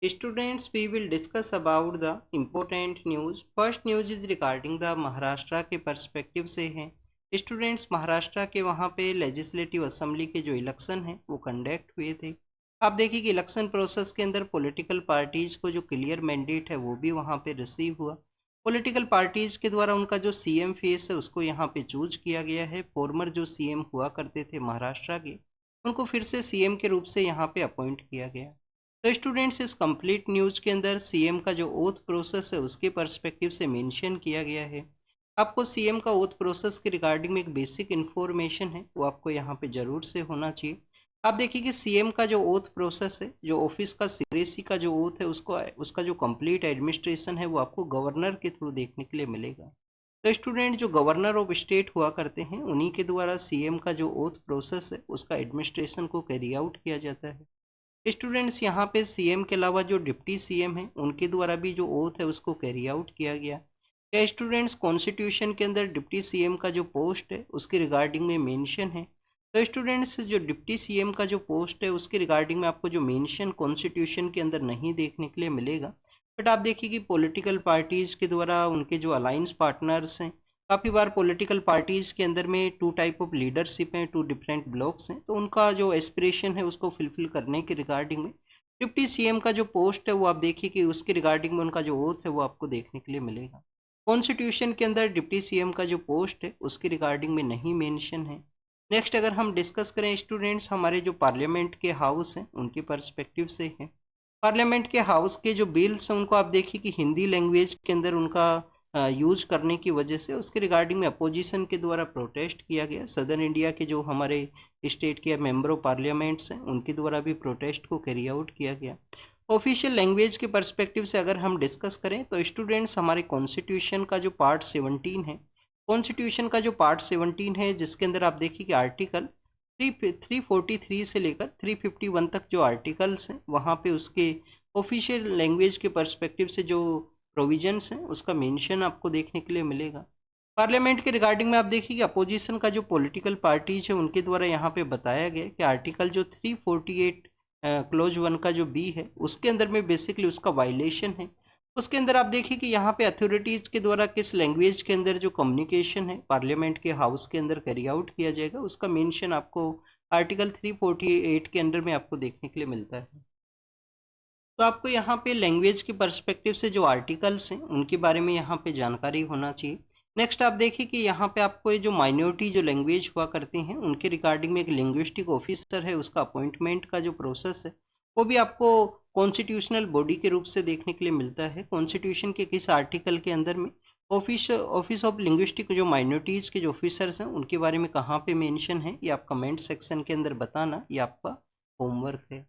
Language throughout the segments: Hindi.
Students, we will discuss about the important news. First news is regarding the Maharashtra के पर्सपेक्टिव से है। स्टूडेंट्स, महाराष्ट्र के वहाँ पे लेजिस्लेटिव असेंबली के जो इलेक्शन है वो कंडक्ट हुए थे। आप देखिए कि इलेक्शन प्रोसेस के अंदर पॉलिटिकल पार्टीज को जो क्लियर मैंडेट है वो भी वहाँ पे रिसीव हुआ। पॉलिटिकल पार्टीज के द्वारा उनका जो सीएम फेस है उसको यहाँ पे चूज किया गया है। फॉर्मर जो सीएम हुआ करते थे महाराष्ट्र के, उनको फिर से सीएम के रूप से यहाँ पे अपॉइंट किया गया। तो स्टूडेंट्स, इस कंप्लीट न्यूज के अंदर सीएम का जो ओथ प्रोसेस है उसके पर्सपेक्टिव से मेंशन किया गया है। आपको सीएम का ओथ प्रोसेस के रिगार्डिंग में एक बेसिक इन्फॉर्मेशन है वो आपको यहाँ पे जरूर से होना चाहिए। आप देखिए कि सीएम का जो ओथ प्रोसेस है, जो ऑफिस का सीक्रेसी का जो ओथ है उसको उसका जो कंप्लीट एडमिनिस्ट्रेशन है वो आपको गवर्नर के थ्रू देखने के लिए मिलेगा। तो स्टूडेंट, जो गवर्नर ऑफ स्टेट हुआ करते हैं उन्हीं के द्वारा सीएम का जो ओथ प्रोसेस है उसका एडमिनिस्ट्रेशन को कैरी आउट किया जाता है। स्टूडेंट्स, यहाँ पे सीएम के अलावा जो डिप्टी सीएम है उनके द्वारा भी जो ओथ है उसको कैरी आउट किया गया। क्या स्टूडेंट्स, कॉन्स्टिट्यूशन के अंदर डिप्टी सीएम का जो पोस्ट है उसके रिगार्डिंग में मेंशन है। तो स्टूडेंट्स, जो डिप्टी सीएम का जो पोस्ट है उसके रिगार्डिंग में आपको जो मेंशन कॉन्स्टिट्यूशन के अंदर नहीं देखने के लिए मिलेगा। बट आप देखिए कि पॉलिटिकल पार्टीज के द्वारा उनके जो अलायंस पार्टनर्स हैं, काफ़ी बार पॉलिटिकल पार्टीज के अंदर में टू टाइप ऑफ लीडरशिप हैं, टू डिफरेंट ब्लॉक्स हैं, तो उनका जो एस्पिरेशन है उसको फुलफिल करने के रिगार्डिंग में डिप्टी सीएम का जो पोस्ट है वो आप देखिए कि उसके रिगार्डिंग में उनका जो ओथ है वो आपको देखने के लिए मिलेगा। कॉन्स्टिट्यूशन के अंदर डिप्टी सीएम का जो पोस्ट है उसके रिगार्डिंग में नहीं मेंशन है। नेक्स्ट अगर हम डिस्कस करें स्टूडेंट्स, हमारे जो पार्लियामेंट के हाउस हैं उनके पर्सपेक्टिव से है। पार्लियामेंट के हाउस के जो बिल्स हैं उनको आप देखिए कि हिंदी लैंग्वेज के अंदर उनका यूज करने की वजह से उसके रिगार्डिंग में अपोजिशन के द्वारा प्रोटेस्ट किया गया। सदर्न इंडिया के जो हमारे स्टेट के मेंबर ऑफ पार्लियामेंट्स हैं उनके द्वारा भी प्रोटेस्ट को कैरी आउट किया गया। ऑफिशियल लैंग्वेज के पर्सपेक्टिव से अगर हम डिस्कस करें तो स्टूडेंट्स, हमारे कॉन्स्टिट्यूशन का जो पार्ट 17 है, कॉन्स्टिट्यूशन का जो पार्ट 17 है जिसके अंदर आप देखिए कि आर्टिकल 343 से लेकर 351 तक जो आर्टिकल्स हैं वहाँ पे उसके ऑफिशियल लैंग्वेज के पर्सपेक्टिव से जो प्रोविजंस हैं उसका मेंशन आपको देखने के लिए मिलेगा। पार्लियामेंट के रिगार्डिंग में आप देखिए कि अपोजिशन का जो पॉलिटिकल पार्टीज है उनके द्वारा यहाँ पे बताया गया कि आर्टिकल जो 348 क्लोज 1 का जो बी है उसके अंदर में बेसिकली उसका वायलेशन है। उसके अंदर आप देखिए कि यहाँ पे अथॉरिटीज के द्वारा किस लैंग्वेज के अंदर जो कम्युनिकेशन है पार्लियामेंट के हाउस के अंदर कैरी आउट किया जाएगा उसका मेंशन आपको आर्टिकल 348 के अंदर में आपको देखने के लिए मिलता है। तो आपको यहाँ पे लैंग्वेज के पर्सपेक्टिव से जो आर्टिकल्स हैं उनके बारे में यहाँ पे जानकारी होना चाहिए। नेक्स्ट आप देखिए कि यहाँ पे आपको ये जो माइनॉरिटी जो लैंग्वेज हुआ करती हैं उनके रिगार्डिंग में एक लिंग्विस्टिक ऑफिसर है, उसका अपॉइंटमेंट का जो प्रोसेस है वो भी आपको कॉन्स्टिट्यूशनल बॉडी के रूप से देखने के लिए मिलता है। कॉन्स्टिट्यूशन के किस आर्टिकल के अंदर में ऑफिस ऑफिस ऑफ लिंग्विस्टिक जो माइनॉरिटीज़ के जो ऑफिसर्स हैं उनके बारे में कहाँ पे मेंशन है ये आप कमेंट सेक्शन के अंदर बताना, ये आपका होमवर्क है।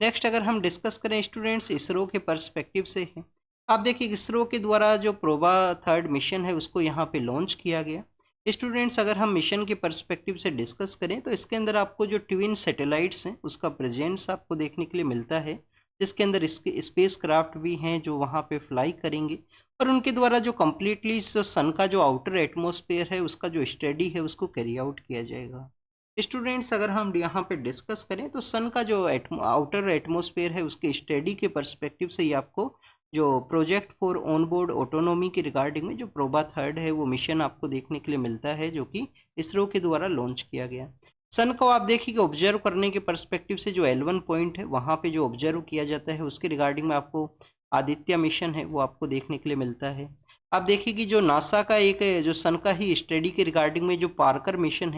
नेक्स्ट अगर हम डिस्कस करें स्टूडेंट्स इसरो के पर्सपेक्टिव से है। आप देखिए इसरो के द्वारा जो प्रोबा थर्ड मिशन है उसको यहाँ पे लॉन्च किया गया। स्टूडेंट्स, अगर हम मिशन के पर्सपेक्टिव से डिस्कस करें तो इसके अंदर आपको जो ट्विन सैटेलाइट्स हैं उसका प्रेजेंस आपको देखने के लिए मिलता है, जिसके अंदर इसके स्पेस क्राफ्ट भी हैं जो वहाँ पे फ्लाई करेंगे और उनके द्वारा जो कम्प्लीटली जो सन का जो आउटर एटमोसफेयर है उसका जो स्टडी है उसको कैरी आउट किया जाएगा। स्टूडेंट्स, अगर हम यहाँ पे डिस्कस करें तो सन का जो आउटर एटमॉस्फेयर है उसके स्टडी के पर्सपेक्टिव से ही आपको जो project for on board autonomy के रिगार्डिंग में जो प्रोबा थर्ड है वो मिशन आपको देखने के लिए मिलता है जो कि इसरो के द्वारा लॉन्च किया गया। सन को आप देखिए कि ऑब्जर्व करने के पर्सपेक्टिव से जो L1 पॉइंट है वहाँ पे जो ऑब्जर्व किया जाता है उसके रिगार्डिंग में आपको आदित्य मिशन है वो आपको देखने के लिए मिलता है। आप देखिए कि जो नासा का एक जो सन का ही स्टडी के रिगार्डिंग में जो पार्कर मिशन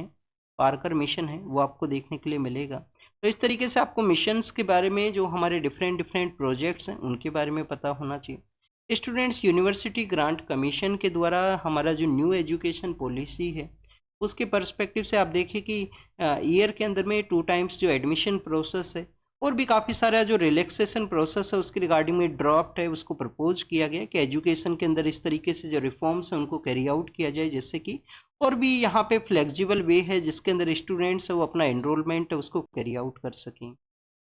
है वो आपको देखने के लिए मिलेगा। तो इस तरीके से आपको मिशंस के बारे में जो हमारे डिफरेंट डिफरेंट प्रोजेक्ट्स हैं उनके बारे में पता होना चाहिए। स्टूडेंट्स, यूनिवर्सिटी ग्रांट कमीशन के द्वारा हमारा जो न्यू एजुकेशन पॉलिसी है उसके पर्सपेक्टिव से आप देखिए कि ईयर के अंदर में 2 टाइम्स जो एडमिशन प्रोसेस है और भी काफ़ी सारा जो रिलैक्सेशन प्रोसेस है उसके रिगार्डिंग में ड्राफ्ट है उसको प्रपोज किया गया कि एजुकेशन के अंदर इस तरीके से जो रिफॉर्म्स हैं उनको कैरी आउट किया जाए जिससे कि और भी यहाँ पे फ्लेक्सिबल वे है जिसके अंदर स्टूडेंट्स वो अपना एनरोलमेंट है उसको कैरी आउट कर सकें।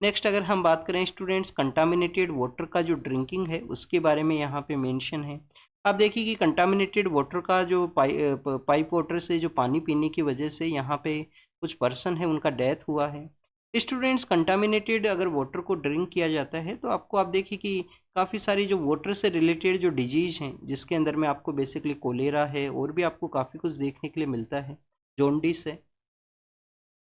नेक्स्ट अगर हम बात करें स्टूडेंट्स, कंटामिनेटेड वाटर का जो ड्रिंकिंग है उसके बारे में यहाँ पे मेंशन है। आप देखिए कि कंटामिनेटेड वाटर का जो पाइप वाटर से जो पानी पीने की वजह से यहाँ पे कुछ पर्सन है उनका डेथ हुआ है। स्टूडेंट्स कंटामिनेटेड अगर वाटर को ड्रिंक किया जाता है तो आपको आप देखिए कि काफ़ी सारी जो वाटर से रिलेटेड जो डिजीज हैं जिसके अंदर में आपको बेसिकली कोलेरा है और भी आपको काफ़ी कुछ देखने के लिए मिलता है, जॉन्डिस है।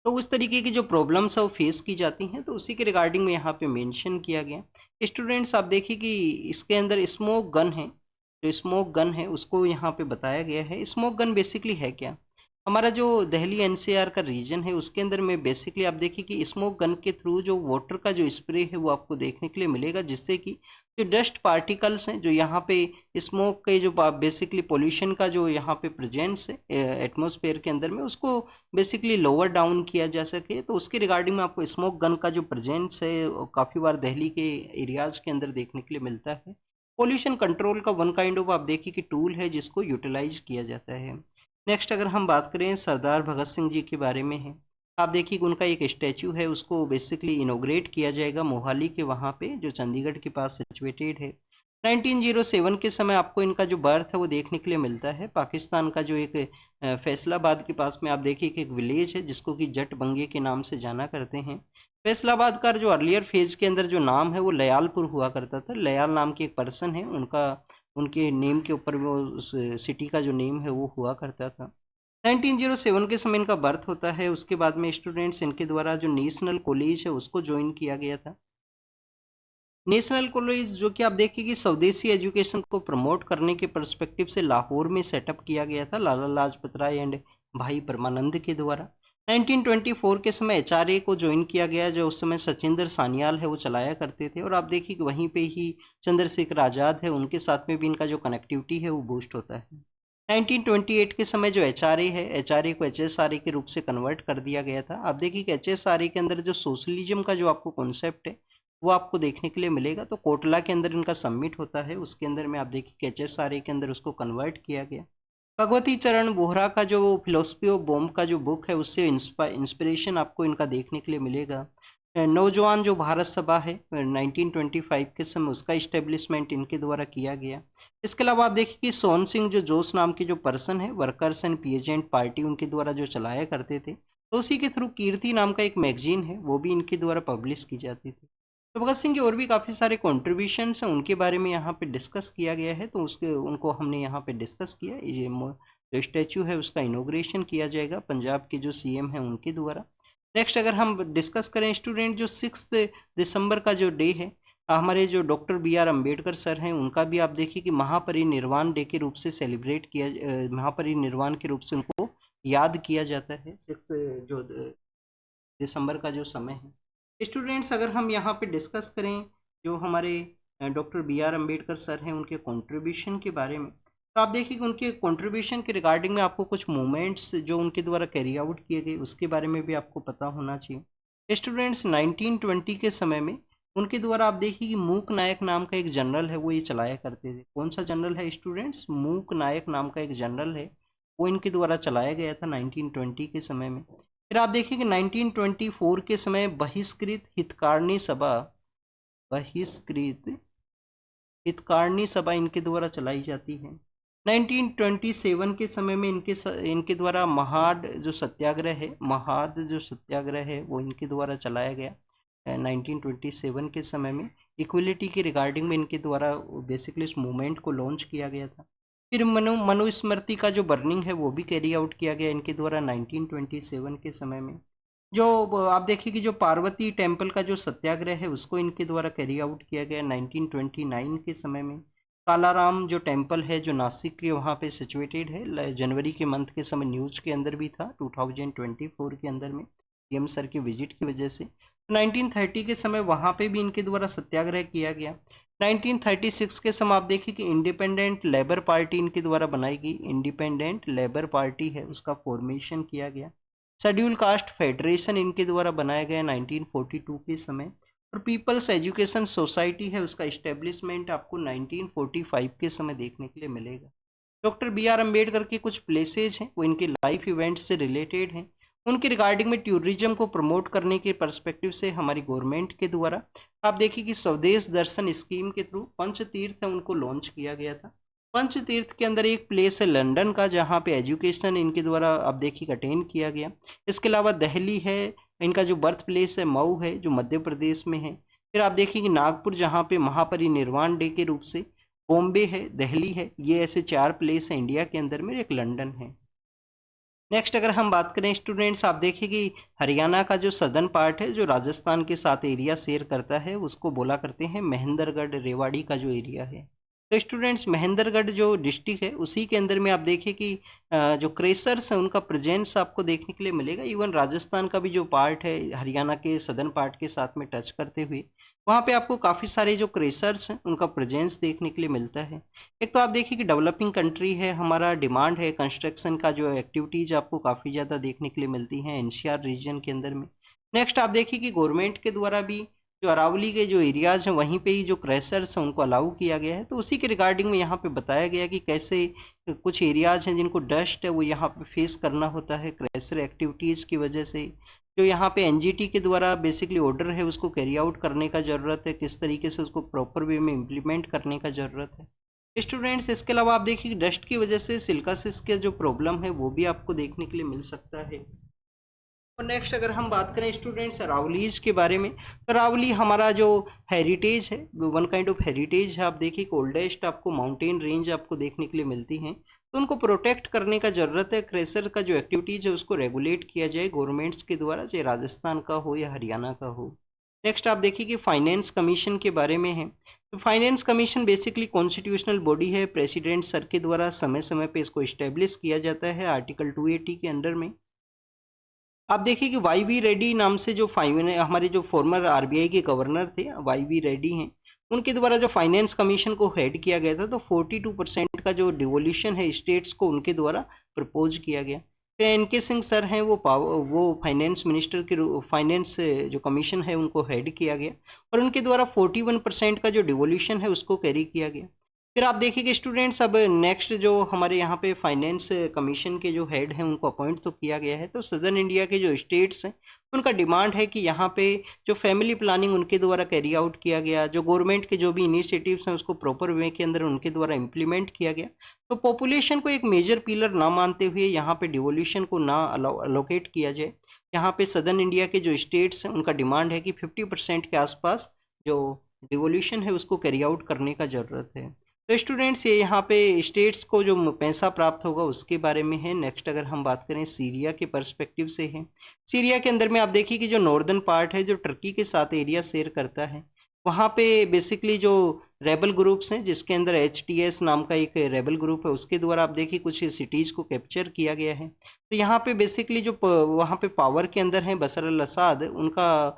तो उस तरीके की जो प्रॉब्लम्स है वो फेस की जाती हैं, तो उसी के रिगार्डिंग में यहाँ पे मेंशन किया गया। स्टूडेंट्स आप देखिए कि इसके अंदर स्मोक गन है, जो स्मोक गन है उसको यहाँ पे बताया गया है। स्मोक गन बेसिकली है क्या? हमारा जो दिल्ली एनसीआर का रीजन है उसके अंदर में बेसिकली आप देखिए कि स्मोक गन के थ्रू जो वाटर का जो स्प्रे है वो आपको देखने के लिए मिलेगा, जिससे कि जो डस्ट पार्टिकल्स हैं जो यहाँ पे स्मोक के जो बेसिकली पोल्यूशन का जो यहाँ पे प्रेजेंस है एटमॉस्फेयर के अंदर में, उसको बेसिकली लोअर डाउन किया जा सके। तो उसके रिगार्डिंग में आपको स्मोक गन का जो प्रेजेंस है काफ़ी बार दिल्ली के एरियाज़ के अंदर देखने के लिए मिलता है। पोल्यूशन कंट्रोल का वन काइंड ऑफ आप देखिए कि टूल है जिसको यूटिलाइज किया जाता है। नेक्स्ट अगर हम बात करें सरदार भगत सिंह जी के बारे में है, आप देखिए कि उनका एक स्टैचू है उसको बेसिकली इनोग्रेट किया जाएगा मोहाली के वहाँ पे जो चंडीगढ़ के पास सिचुएटेड है। 1907 के समय आपको इनका जो बर्थ है वो देखने के लिए मिलता है। पाकिस्तान का जो एक फैसलाबाद के पास में आप देखिए कि एक विलेज है जिसको कि जट बंगे के नाम से जाना करते हैं। फैसलाबाद का जो अर्लियर फेज के अंदर जो नाम है वो लयालपुर हुआ करता था। लयाल नाम के एक पर्सन है, उनका उनके नेम के ऊपर वो उस सिटी का जो नेम है वो हुआ करता था। 1907 के समय इनका बर्थ होता है। उसके बाद में स्टूडेंट्स इनके द्वारा जो नेशनल कॉलेज है उसको ज्वाइन किया गया था। नेशनल कॉलेज जो कि आप देखिए कि स्वदेशी एजुकेशन को प्रमोट करने के पर्सपेक्टिव से लाहौर में सेटअप किया गया था लाला लाजपत राय एंड भाई परमानंद के द्वारा। 1924 के समय एचआरए को ज्वाइन किया गया, जो उस समय सचिंदर सान्याल है वो चलाया करते थे। और आप देखिए कि वहीं पे ही चंद्रशेखर आज़ाद है, उनके साथ में भी इनका जो कनेक्टिविटी है वो बूस्ट होता है। 1928 के समय जो एचआरए है, एचआरए को एचएसआरए के रूप से कन्वर्ट कर दिया गया था। आप देखिए कि एचएसआरए के अंदर जो सोशलिज्म का जो आपको कॉन्सेप्ट है वो आपको देखने के लिए मिलेगा। तो कोटला के अंदर इनका सबमिट होता है, उसके अंदर में आप देखिए कि एचएसआरए के अंदर उसको कन्वर्ट किया गया। भगवती चरण बोहरा का जो फिलोसफी ऑफ बॉम्ब का जो बुक है उससे इंस्पिरेशन आपको इनका देखने के लिए मिलेगा। नौजवान जो भारत सभा है 1925 के समय उसका इस्टेब्लिशमेंट इनके द्वारा किया गया। इसके अलावा आप देखिए कि सोहन सिंह जो जोश नाम के जो पर्सन है, वर्कर्स एंड पीजेंट पार्टी उनके द्वारा जो चलाया करते थे, तो उसी के थ्रू कीर्ति नाम का एक मैगजीन है वो भी इनके द्वारा पब्लिश की जाती थी। तो भगत सिंह के और भी काफ़ी सारे कॉन्ट्रीब्यूशंस हैं, उनके बारे में यहाँ पे डिस्कस किया गया है, तो उसके उनको हमने यहाँ पे डिस्कस किया। ये जो स्टैचू है उसका इनोग्रेशन किया जाएगा पंजाब के जो सीएम हैं उनके द्वारा। नेक्स्ट अगर हम डिस्कस करें स्टूडेंट, जो 6 दिसंबर का जो डे है, हमारे जो doctor B R Ambedkar sir हैं उनका भी आप देखिए कि महापरिनिर्वाण डे के रूप से सेलिब्रेट किया, महापरिनिर्वाण के रूप से उनको याद किया जाता है 6 दिसंबर का जो समय है। स्टूडेंट्स अगर हम यहाँ पे डिस्कस करें जो हमारे doctor B R Ambedkar sir हैं उनके कंट्रीब्यूशन के बारे में, तो आप देखिए कि उनके कंट्रीब्यूशन के रिगार्डिंग में आपको कुछ मूवमेंट्स जो उनके द्वारा कैरी आउट किए गए उसके बारे में भी आपको पता होना चाहिए। स्टूडेंट्स 1920 के समय में उनके द्वारा आप देखिए कि मूक नायक नाम का एक जनरल है वो ये चलाया करते थे। कौन सा जनरल है स्टूडेंट्स? मूक नायक नाम का एक जनरल है वो इनके द्वारा चलाया गया था 1920 के समय में। फिर आप देखिए कि 1924 के समय बहिष्कृत हितकार्नी सभा इनके द्वारा चलाई जाती है। 1927 के समय में इनके द्वारा महाद जो सत्याग्रह है वो इनके द्वारा चलाया गया। 1927 के समय में इक्वलिटी के रिगार्डिंग में इनके द्वारा बेसिकली इस मूवमेंट को लॉन्च किया गया था। फिर मनुस्मृति का जो बर्निंग है वो भी कैरी आउट किया गया इनके द्वारा 1927 के समय में। जो आप देखिए कि जो पार्वती टेम्पल का जो सत्याग्रह है उसको इनके द्वारा कैरी आउट किया गया 1929 के समय में। कालाराम जो टेम्पल है जो नासिक के वहाँ पे सिचुएटेड है, जनवरी के मंथ के समय न्यूज के अंदर भी था 2024 के अंदर में पीएम सर के विजिट की वजह से। 1930 के समय वहाँ पे भी इनके द्वारा सत्याग्रह किया गया। 1936 के समय आप देखिए कि इंडिपेंडेंट लेबर पार्टी इनके द्वारा बनाई गई, इंडिपेंडेंट लेबर पार्टी है उसका फॉर्मेशन किया गया। शेड्यूल कास्ट फेडरेशन इनके द्वारा बनाया गया 1942 के समय। और पीपल्स एजुकेशन सोसाइटी है उसका इस्टेब्लिशमेंट आपको 1945 के समय देखने के लिए मिलेगा। डॉक्टर बी आर अम्बेडकर के कुछ प्लेसेज हैं वो इनके लाइफ इवेंट्स से रिलेटेड हैं। उनके रिगार्डिंग में टूरिज्म को प्रमोट करने के पर्सपेक्टिव से हमारी गवर्नमेंट के द्वारा आप देखिए कि स्वदेश दर्शन स्कीम के थ्रू पंचतीर्थ है उनको लॉन्च किया गया था। पंचतीर्थ के अंदर एक प्लेस है लंदन का जहाँ पे एजुकेशन इनके द्वारा आप देखिए अटेंड किया गया। इसके अलावा दिल्ली है, इनका जो बर्थ प्लेस है मऊ है जो मध्य प्रदेश में है। फिर आप देखिए कि नागपुर जहाँ पे महापरिनिर्वाण डे के रूप से, बॉम्बे है, दिल्ली है, ये ऐसे 4 प्लेस हैं इंडिया के अंदर में, एक लंदन है। नेक्स्ट अगर हम बात करें स्टूडेंट्स, आप देखिए कि हरियाणा का जो सदर्न पार्ट है जो राजस्थान के साथ एरिया शेयर करता है उसको बोला करते हैं महेंद्रगढ़ रेवाड़ी का जो एरिया है। तो स्टूडेंट्स महेंद्रगढ़ जो डिस्ट्रिक्ट है उसी के अंदर में आप देखिए कि जो क्रेसर्स हैं उनका प्रेजेंस आपको देखने के लिए मिलेगा। इवन राजस्थान का भी जो पार्ट है हरियाणा के सदर्न पार्ट के साथ में टच करते हुए वहाँ पे आपको काफ़ी सारे जो क्रेसर्स हैं उनका प्रेजेंस देखने के लिए मिलता है। एक तो आप देखिए कि डेवलपिंग कंट्री है, हमारा डिमांड है कंस्ट्रक्शन का जो एक्टिविटीज़ आपको काफ़ी ज़्यादा देखने के लिए मिलती हैं एनसीआर रीजन के अंदर में। नेक्स्ट आप देखिए कि गवर्नमेंट के द्वारा भी जो अरावली के जो एरियाज़ हैं वहीं पे ही जो क्रैशर्स हैं उनको अलाउ किया गया है। तो उसी के रिगार्डिंग में यहाँ पे बताया गया है कि कैसे कुछ एरियाज़ हैं जिनको डस्ट है वो यहाँ पे फेस करना होता है क्रैशर एक्टिविटीज़ की वजह से। जो यहाँ पे एनजीटी के द्वारा बेसिकली ऑर्डर है उसको कैरी आउट करने का ज़रूरत है, किस तरीके से उसको प्रॉपर वे में इम्प्लीमेंट करने का ज़रूरत है। स्टूडेंट्स इसके अलावा आप देखिए डस्ट की वजह से सिलिकासिस के जो प्रॉब्लम है वो भी आपको देखने के लिए मिल सकता है। और नेक्स्ट अगर हम बात करें स्टूडेंट्स अरावलीज के बारे में, तो अरावली हमारा जो हेरिटेज है, वन काइंड ऑफ हेरिटेज है। आप देखिए ओल्डेस्ट आपको माउंटेन रेंज आपको देखने के लिए मिलती हैं, तो उनको प्रोटेक्ट करने का ज़रूरत है। क्रेशर का जो एक्टिविटीज है उसको रेगुलेट किया जाए गवर्नमेंट्स के द्वारा, चाहे राजस्थान का हो या हरियाणा का हो। नेक्स्ट आप देखिए कि फाइनेंस कमीशन के बारे में है। तो finance commission basically constitutional body है, प्रेसिडेंट सर के द्वारा समय समय पे इसको इस्टेब्लिश किया जाता है आर्टिकल 280 के अंडर में। आप देखिए कि वाई वी रेड्डी नाम से जो हमारे जो फॉर्मर आरबीआई के गवर्नर थे वाई वी रेड्डी हैं, उनके द्वारा जो फाइनेंस कमीशन को हेड किया गया था, तो 42% का जो डिवोल्यूशन है स्टेट्स को उनके द्वारा प्रपोज किया गया। फिर एन के सिंह सर हैं, वो फाइनेंस मिनिस्टर के फाइनेंस जो कमीशन है उनको हेड किया गया और उनके द्वारा 41% का जो डिवोल्यूशन है उसको कैरी किया गया। फिर आप देखिए स्टूडेंट्स अब नेक्स्ट जो हमारे यहाँ पे फाइनेंस कमीशन के जो हेड हैं उनको अपॉइंट तो किया गया है। तो सदर्न इंडिया के जो स्टेट्स हैं उनका डिमांड है कि यहाँ पे जो फैमिली प्लानिंग उनके द्वारा कैरी आउट किया गया, जो गवर्नमेंट के जो भी इनिशिएटिव्स हैं उसको प्रॉपर वे के अंदर उनके द्वारा इम्प्लीमेंट किया गया। तो पॉपुलेशन को एक मेजर पिलर ना मानते हुए यहाँ पे डिवोल्यूशन को ना अलोकेट किया जाए। यहाँ पे सदर्न इंडिया के जो स्टेट्स हैं उनका डिमांड है कि 50% के आसपास जो डिवोल्यूशन है उसको कैरी आउट करने का ज़रूरत है। तो स्टूडेंट्स ये यहाँ पे स्टेट्स को जो पैसा प्राप्त होगा उसके बारे में है। नेक्स्ट अगर हम बात करें सीरिया के पर्सपेक्टिव से है, सीरिया के अंदर में आप देखिए कि जो नॉर्दर्न पार्ट है जो टर्की के साथ एरिया शेयर करता है, वहाँ पे बेसिकली जो रेबल ग्रुप्स हैं जिसके अंदर HTS नाम का एक रेबल ग्रुप है उसके द्वारा आप देखिए कुछ सिटीज़ को कैप्चर किया गया है। तो यहाँ पे बेसिकली जो वहाँ पे पावर के अंदर है बशर अल असद, उनका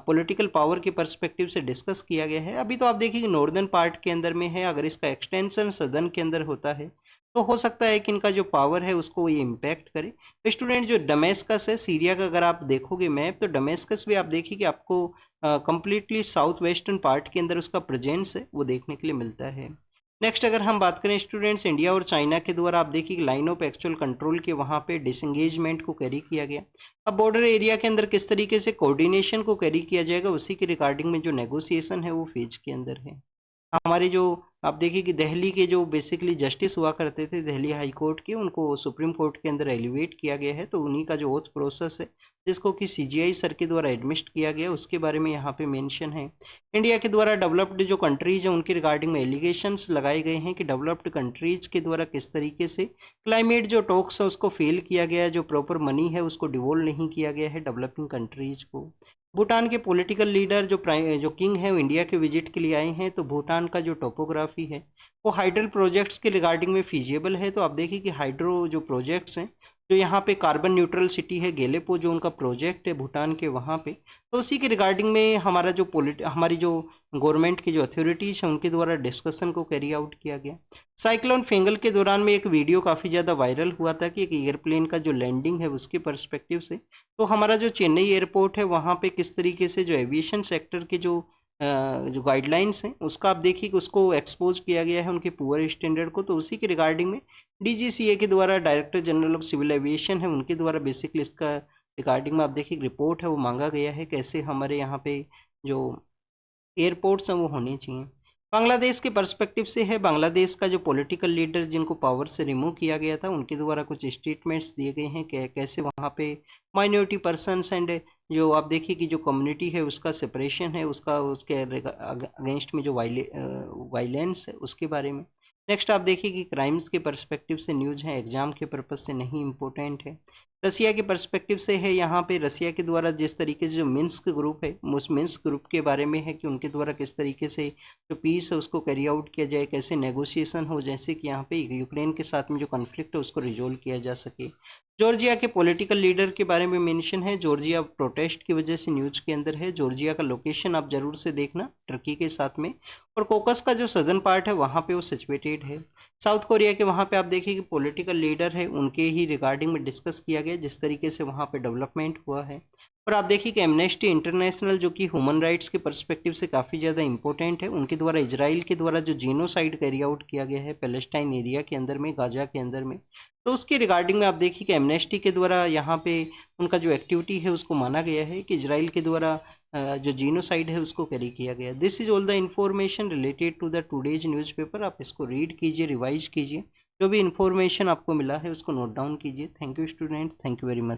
पॉलिटिकल पावर के पर्सपेक्टिव से डिस्कस किया गया है। अभी तो आप देखिए कि नॉर्दर्न पार्ट के अंदर में है, अगर इसका एक्सटेंशन सदर्न के अंदर होता है तो हो सकता है कि इनका जो पावर है उसको ये इम्पैक्ट करे। तो स्टूडेंट जो डमेस्कस है सीरिया का, अगर आप देखोगे मैप तो डमेस्कस भी आप देखिए कि आपको कंप्लीटली साउथ वेस्टर्न पार्ट के अंदर उसका प्रेजेंस है वो देखने के लिए मिलता है। नेक्स्ट अगर हम बात करें स्टूडेंट्स इंडिया और चाइना के द्वारा आप देखिए लाइन ऑफ एक्चुअल कंट्रोल के वहाँ पे डिसंगेजमेंट को कैरी किया गया। अब बॉर्डर एरिया के अंदर किस तरीके से कोऑर्डिनेशन को कैरी किया जाएगा उसी के रिगार्डिंग में जो नेगोशिएशन है वो फेज के अंदर है। हमारे जो आप देखिए कि दिल्ली के जो बेसिकली जस्टिस हुआ करते थे दिल्ली हाई कोर्ट के, उनको सुप्रीम कोर्ट के अंदर एलिवेट किया गया है। तो उन्हीं का जो ओथ प्रोसेस है जिसको कि CGI सर के द्वारा एडमिस्ट किया गया उसके बारे में यहाँ पे मेंशन है। इंडिया के द्वारा डेवलप्ड जो कंट्रीज हैं उनके रिगार्डिंग में एलिगेशंस लगाए गए हैं कि डेवलप्ड कंट्रीज के द्वारा किस तरीके से क्लाइमेट जो टॉक्स है उसको फेल किया गया है, जो प्रॉपर मनी है उसको डिवोल्व नहीं किया गया है डेवलपिंग कंट्रीज को। भूटान के पॉलिटिकल लीडर जो किंग है वो इंडिया के विजिट के लिए आए हैं। तो भूटान का जो टोपोग्राफी है वो हाइड्रल प्रोजेक्ट्स के रिगार्डिंग में फीजिबल है। तो आप देखिए कि हाइड्रो जो प्रोजेक्ट्स हैं, जो यहाँ पे कार्बन न्यूट्रल सिटी है गेलेपो जो उनका प्रोजेक्ट है भूटान के वहाँ पे, तो उसी के रिगार्डिंग में हमारा जो हमारी जो गवर्नमेंट की जो अथॉरिटीज़ हैं उनके द्वारा डिस्कशन को कैरी आउट किया गया। साइक्लोन फेंगल के दौरान में एक वीडियो काफ़ी ज़्यादा वायरल हुआ था कि एक एयरप्लेन का जो लैंडिंग है उसके पर्सपेक्टिव से, तो हमारा जो चेन्नई एयरपोर्ट है वहाँ पे किस तरीके से जो एविएशन सेक्टर के जो गाइडलाइंस हैं उसका आप देखिए कि उसको एक्सपोज किया गया है उनके पुअर स्टैंडर्ड को। तो उसी के रिगार्डिंग में DGCA के द्वारा director general of civil aviation है उनके द्वारा बेसिकली इसका रिगार्डिंग में आप देखिए रिपोर्ट है वो मांगा गया है कैसे हमारे यहाँ पे जो एयरपोर्ट्स हैं वो होने चाहिए। बांग्लादेश के पर्सपेक्टिव से है, बांग्लादेश का जो पॉलिटिकल लीडर जिनको पावर से रिमूव किया गया था उनके द्वारा कुछ स्टेटमेंट्स दिए गए हैं कि कैसे वहाँ पे माइनॉरिटी पर्सन्स एंड जो आप देखिए कि जो कम्युनिटी है उसका सेपरेशन है, उसका उसके अगेंस्ट में जो वायलेंस है उसके बारे में। नेक्स्ट आप देखिए कि क्राइम्स के पर्सपेक्टिव से न्यूज़ है, एग्जाम के पर्पज से नहीं इम्पोर्टेंट है। रसिया के पर्सपेक्टिव से है, यहाँ पे रसिया के द्वारा जिस तरीके से जो मिन्स्क ग्रुप है, उस मिन्स्क ग्रुप के बारे में है कि उनके द्वारा किस तरीके से जो पीस है उसको कैरी आउट किया जाए, कैसे नेगोशिएशन हो, जैसे कि यहाँ पे यूक्रेन के साथ में जो कॉन्फ्लिक्ट है उसको रिजोल्व किया जा सके। जॉर्जिया के पॉलिटिकल लीडर के बारे में मेंशन है, जॉर्जिया प्रोटेस्ट की वजह से न्यूज़ के अंदर है। जॉर्जिया का लोकेशन आप जरूर से देखना, टर्की के साथ में, और कोकस का जो सदर्न पार्ट है वहाँ पे वो सिचुएटेड है। साउथ कोरिया के वहाँ पे आप देखिए कि पॉलिटिकल लीडर है, उनके ही रिगार्डिंग में डिस्कस किया गया जिस तरीके से वहाँ पे डेवलपमेंट हुआ है। और आप देखिए कि एमनेस्टी इंटरनेशनल जो कि ह्यूमन राइट्स के पर्सपेक्टिव से काफ़ी ज़्यादा इंपॉर्टेंट है, उनके द्वारा इजराइल के द्वारा जो जीनोसाइड कैरी आउट किया गया है पैलेस्टाइन एरिया के अंदर में, गाजा के अंदर में, तो उसकी रिगार्डिंग में आप देखिए कि एमनेस्टी के द्वारा यहाँ पे उनका जो एक्टिविटी है उसको माना गया है कि इजराइल के द्वारा जो जीनोसाइड है उसको कैरी किया गया। This is all the information related to the today's newspaper. आप इसको रीड कीजिए, रिवाइज कीजिए, जो भी इंफॉर्मेशन आपको मिला है उसको नोट डाउन कीजिए। Thank you students, thank you very much.